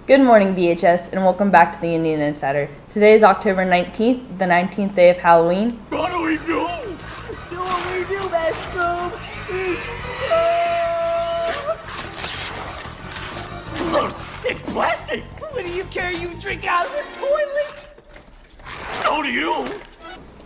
Good morning, BHS, and welcome back to the Indian Insider. Today is October 19th, the 19th day of Halloween. What do we do? Do what we do best, Scoob. It's plastic. What do you care? You drink out of the toilet. So do you.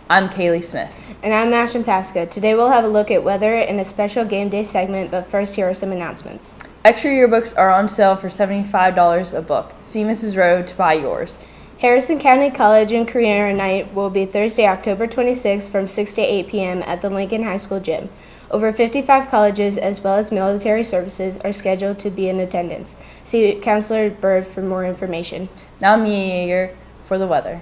I'm Kaylee Smith. And I'm Ashton Pasco. Today we'll have a look at weather in a special game day segment, but first here are some announcements. Extra yearbooks are on sale for $75 a book. See Mrs. Rowe to buy yours. Harrison County College and Career Night will be Thursday, October 26th from 6 to 8 p.m. at the Lincoln High School gym. Over 55 colleges as well as military services are scheduled to be in attendance. See Counselor Bird for more information. Now Mia Yeager for the weather.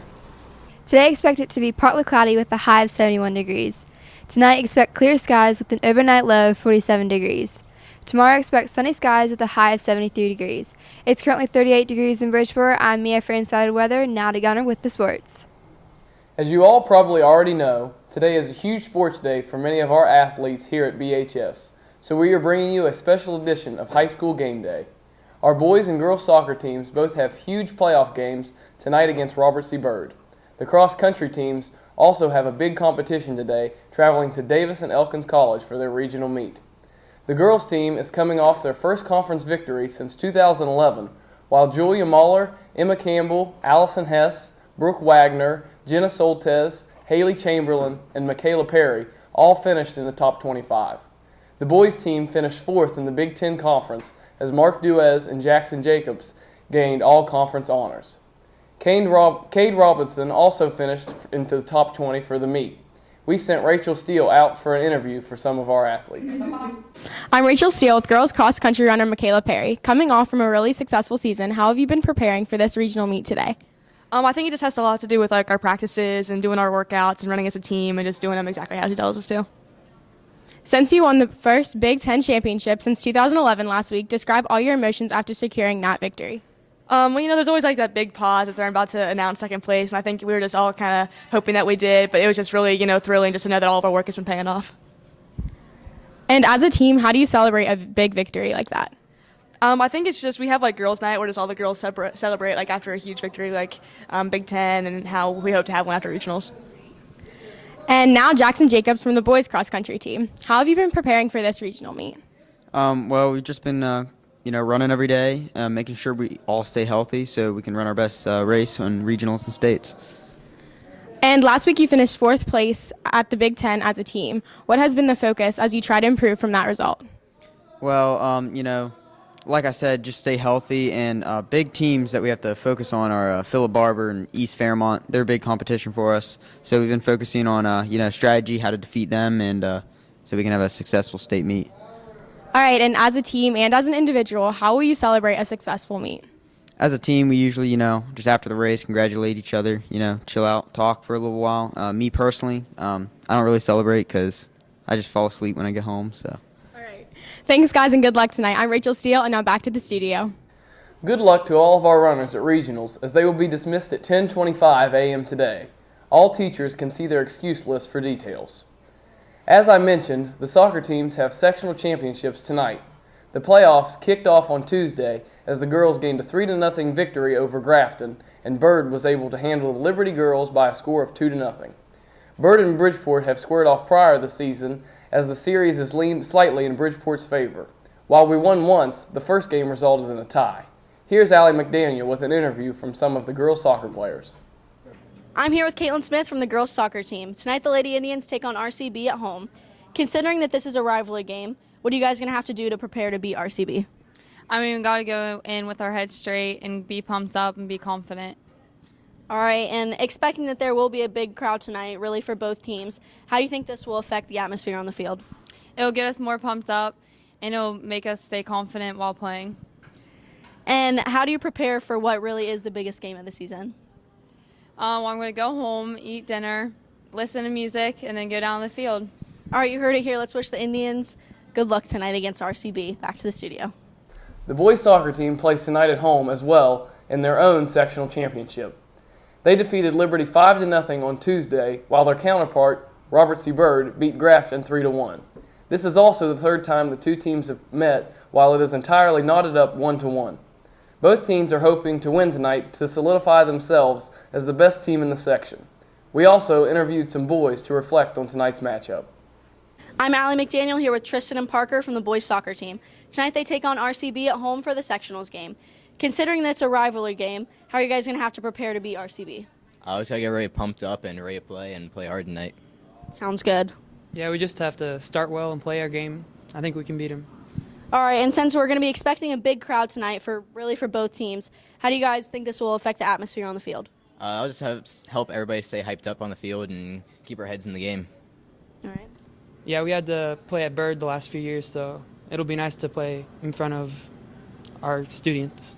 Today expect it to be partly cloudy with a high of 71 degrees. Tonight expect clear skies with an overnight low of 47 degrees. Tomorrow expect sunny skies with a high of 73 degrees. It's currently 38 degrees in Bridgeport. I'm Mia for Insider Weather. Now to Gunner with the sports. As you all probably already know, today is a huge sports day for many of our athletes here at BHS. So we are bringing you a special edition of High School Game Day. Our boys and girls soccer teams both have huge playoff games tonight against Robert C. Byrd. The cross-country teams also have a big competition today, traveling to Davis and Elkins College for their regional meet. The girls' team is coming off their first conference victory since 2011, while Julia Mahler, Emma Campbell, Allison Hess, Brooke Wagner, Jenna Soltez, Haley Chamberlain, and Michaela Perry all finished in the top 25. The boys' team finished fourth in the Big Ten Conference as Mark Duez and Jackson Jacobs gained all conference honors. Cade Robinson also finished into the top 20 for the meet. We sent Rachel Steele out for an interview for some of our athletes. I'm Rachel Steele with girls cross country runner Michaela Perry. Coming off from a really successful season, how have you been preparing for this regional meet today? I think it just has a lot to do with our practices and doing our workouts and running as a team and just doing them exactly as he tells us to. Since you won the first Big Ten championship since 2011 last week, describe all your emotions after securing that victory. There's always that big pause as they're about to announce second place, and I think we were just all kind of hoping that we did, but it was just really, thrilling just to know that all of our work has been paying off. And as a team, how do you celebrate a big victory like that? I think it's just we have girls' night where just all the girls celebrate after a huge victory Big Ten, and how we hope to have one after regionals. And now Jackson Jacobs from the boys cross country team. How have you been preparing for this regional meet? We've just been running every day, making sure we all stay healthy so we can run our best race on regionals and states. And last week you finished fourth place at the Big Ten as a team. What has been the focus as you try to improve from that result? Well, like I said, just stay healthy, and big teams that we have to focus on are Philip Barber and East Fairmont. They're a big competition for us, so we've been focusing on strategy, how to defeat them, and so we can have a successful state meet. All right, and as a team and as an individual, how will you celebrate a successful meet? As a team, we usually, just after the race, congratulate each other, chill out, talk for a little while. Me personally, I don't really celebrate because I just fall asleep when I get home. So. All right. Thanks, guys, and good luck tonight. I'm Rachel Steele, and now back to the studio. Good luck to all of our runners at regionals as they will be dismissed at 10:25 a.m. today. All teachers can see their excuse list for details. As I mentioned, the soccer teams have sectional championships tonight. The playoffs kicked off on Tuesday as the girls gained a 3-0 victory over Grafton, and Byrd was able to handle the Liberty girls by a score of 2-0. Byrd and Bridgeport have squared off prior this season as the series has leaned slightly in Bridgeport's favor. While we won once, the first game resulted in a tie. Here's Allie McDaniel with an interview from some of the girls soccer players. I'm here with Caitlin Smith from the girls soccer team. Tonight the Lady Indians take on RCB at home. Considering that this is a rivalry game, what are you guys going to have to do to prepare to beat RCB? We got to go in with our heads straight and be pumped up and be confident. All right, and expecting that there will be a big crowd tonight, really for both teams, how do you think this will affect the atmosphere on the field? It'll get us more pumped up, and it'll make us stay confident while playing. And how do you prepare for what really is the biggest game of the season? I'm going to go home, eat dinner, listen to music, and then go down the field. All right, you heard it here. Let's wish the Indians good luck tonight against RCB. Back to the studio. The boys soccer team plays tonight at home as well in their own sectional championship. They defeated Liberty 5-0 on Tuesday, while their counterpart, Robert C. Byrd, beat Grafton 3-1. This is also the third time the two teams have met, while it is entirely knotted up 1-1. Both teams are hoping to win tonight to solidify themselves as the best team in the section. We also interviewed some boys to reflect on tonight's matchup. I'm Allie McDaniel here with Tristan and Parker from the boys soccer team. Tonight they take on RCB at home for the sectionals game. Considering that it's a rivalry game, how are you guys going to have to prepare to beat RCB? I just got to get ready pumped up and ready to play hard tonight. Sounds good. Yeah, we just have to start well and play our game. I think we can beat them. All right, and since we're going to be expecting a big crowd tonight for both teams, how do you guys think this will affect the atmosphere on the field? I'll just help everybody stay hyped up on the field and keep our heads in the game. All right. Yeah, we had to play at Bird the last few years, so it'll be nice to play in front of our students.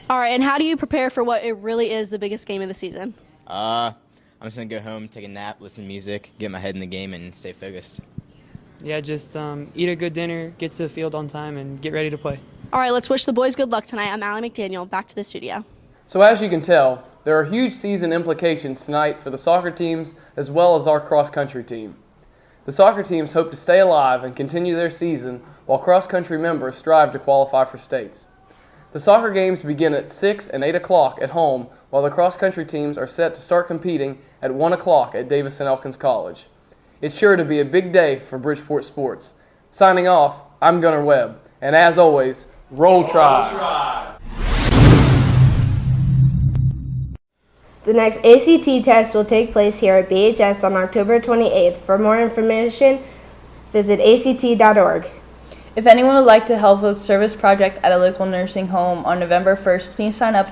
All right, and how do you prepare for what it really is the biggest game of the season? I'm just going to go home, take a nap, listen to music, get my head in the game, and stay focused. Yeah, just eat a good dinner, get to the field on time, and get ready to play. All right, let's wish the boys good luck tonight. I'm Allie McDaniel. Back to the studio. So as you can tell, there are huge season implications tonight for the soccer teams as well as our cross-country team. The soccer teams hope to stay alive and continue their season while cross-country members strive to qualify for states. The soccer games begin at 6 and 8 o'clock at home, while the cross-country teams are set to start competing at 1 o'clock at Davis and Elkins College. It's sure to be a big day for Bridgeport sports. Signing off, I'm Gunnar Webb, and as always, Roll Tide! The next ACT test will take place here at BHS on October 28th. For more information, visit act.org. If anyone would like to help with a service project at a local nursing home on November 1st, please sign up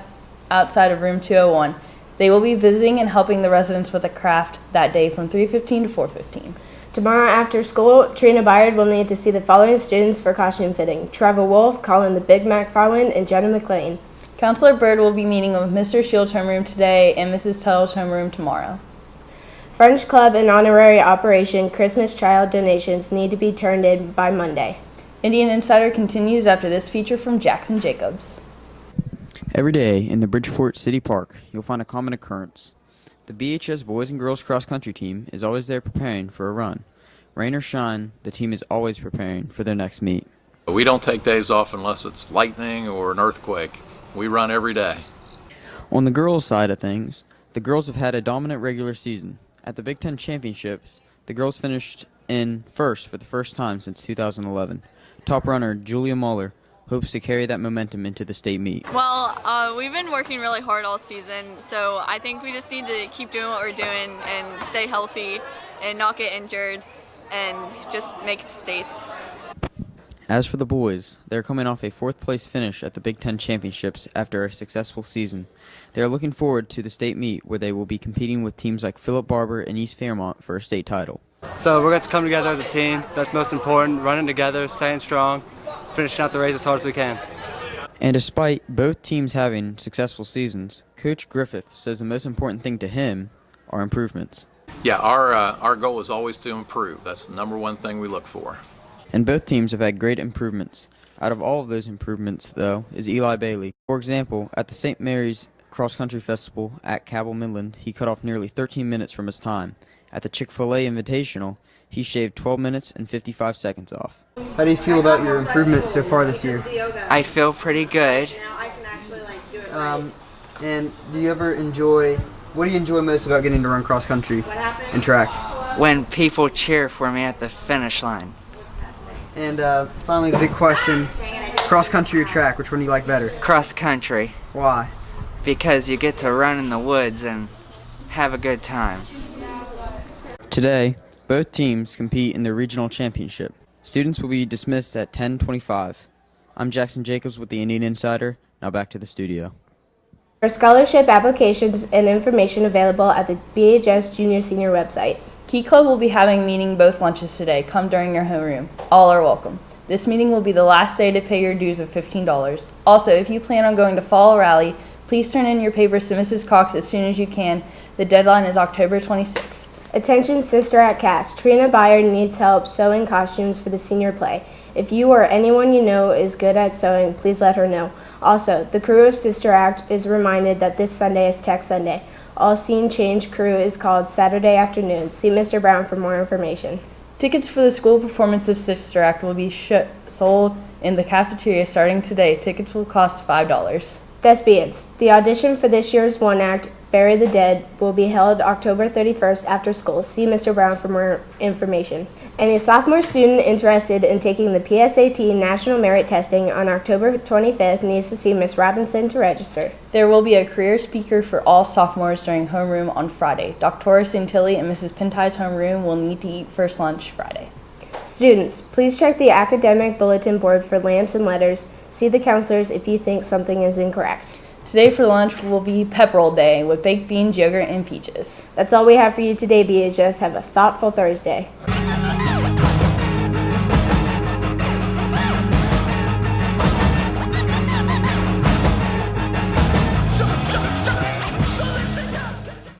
outside of room 201. They will be visiting and helping the residents with a craft that day from 3:15 to 4:15. Tomorrow after school, Trina Byard will need to see the following students for costume fitting: Trevor Wolf, Colin the Big Mac Farland, and Jenna McLean. Counselor Bird will be meeting with Mr. Shield's homeroom today and Mrs. Tuttle's homeroom tomorrow. French Club and Honorary Operation Christmas Child donations need to be turned in by Monday. Indian Insider continues after this feature from Jackson Jacobs. Every day in the Bridgeport City Park, you'll find a common occurrence. The BHS boys and girls cross-country team is always there preparing for a run. Rain or shine, the team is always preparing for their next meet. We don't take days off unless it's lightning or an earthquake. We run every day. On the girls' side of things, the girls have had a dominant regular season. At the Big Ten Championships, the girls finished in first for the first time since 2011. Top runner Julia Muller hopes to carry that momentum into the state meet. Well, we've been working really hard all season, so I think we just need to keep doing what we're doing and stay healthy and not get injured and just make it to states. As for the boys, they are coming off a fourth-place finish at the Big Ten Championships after a successful season. They are looking forward to the state meet where they will be competing with teams like Philip Barber and East Fairmont for a state title. So we're going to come together as a team. That's most important, running together, staying strong, finishing out the race as hard as we can. And despite both teams having successful seasons, Coach Griffith says the most important thing to him are improvements. Yeah, our goal is always to improve. That's the number one thing we look for. And both teams have had great improvements. Out of all of those improvements, though, is Eli Bailey. For example, at the St. Mary's Cross Country Festival at Cabell Midland, he cut off nearly 13 minutes from his time. At the Chick-fil-A Invitational, he shaved 12 minutes and 55 seconds off. How do you feel about your improvement so far this year? I feel pretty good. And do you ever what do you enjoy most about getting to run cross country and track? When people cheer for me at the finish line. And finally, the big question, cross country or track, which one do you like better? Cross country. Why? Because you get to run in the woods and have a good time. Today, both teams compete in the regional championship. Students will be dismissed at 10:25. I'm Jackson Jacobs with the Indian Insider. Now back to the studio. There are scholarship applications and information available at the BHS Junior Senior website. Key Club will be having meeting both lunches today. Come during your homeroom. All are welcome. This meeting will be the last day to pay your dues of $15. Also, if you plan on going to Fall Rally, please turn in your papers to Mrs. Cox as soon as you can. The deadline is October 26th. Attention Sister Act cast. Trina Byard needs help sewing costumes for the senior play. If you or anyone you know is good at sewing, please let her know. Also, the crew of Sister Act is reminded that this Sunday is Tech Sunday. All Scene Change crew is called Saturday afternoon. See Mr. Brown for more information. Tickets for the school performance of Sister Act will be sold in the cafeteria starting today. Tickets will cost $5. Thespians. The audition for this year's one act, Bury the Dead, will be held October 31st after school. See Mr. Brown for more information. Any sophomore student interested in taking the PSAT National Merit Testing on October 25th needs to see Ms. Robinson to register. There will be a career speaker for all sophomores during homeroom on Friday. Dr. Santilli and Mrs. Pentai's homeroom will need to eat first lunch Friday. Students, please check the academic bulletin board for lamps and letters. See the counselors if you think something is incorrect. Today for lunch will be pep roll day with baked beans, yogurt, and peaches. That's all we have for you today, BHS. Have a thoughtful Thursday.